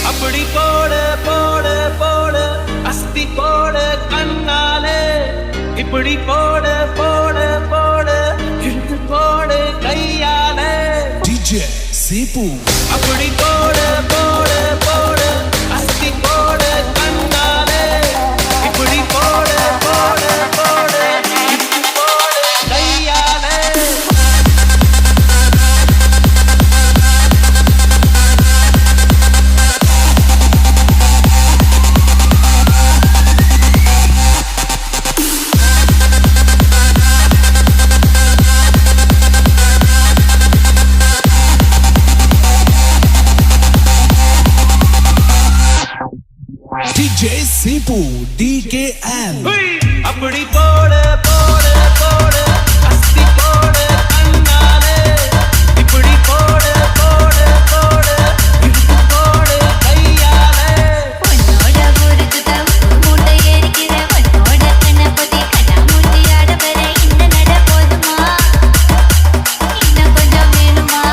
அப்படி போடு போடு போடு அஸ்தி போடு கண்ணாலே இப்படி போடு போடு போடு இழுத்து போடு கையாலே DJ Sipu அப்படி போடு போடு போடு அஸ்தி போடு கண்ணாலே இப்படி போடு போடு போடு இழுத்து போடு கையாலே DJ Sipu DKL அப்படி போடு போடு போடு அஸ்தி போடு கண்ணாலே இப்படி போடு போடு போடு இழுத்து போடு கையாலே உன்னோட ஊருக்கு தான் மூட்டை ஏறிக்கிற உன்னோட கண்ணபதி கண்ணாமூர்த்தி ஆட வர இந்த நட போதுமா இன்னும் கொஞ்சம் வேணுமா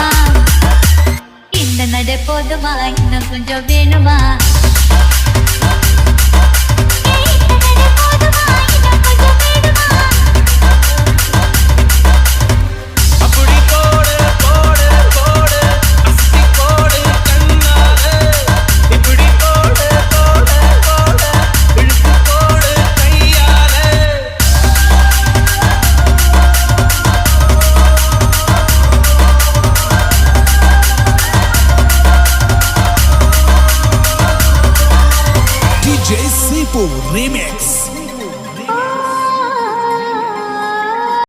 இந்த நட போதுமா இன்னும் கொஞ்சம் வேணுமா அப்படி போடு போடு போடு அஸ்தி போடு கண்ணாலே இப்படி போடு போடு போடு இழுத்து போடு கையாலே DJ Sipu Remix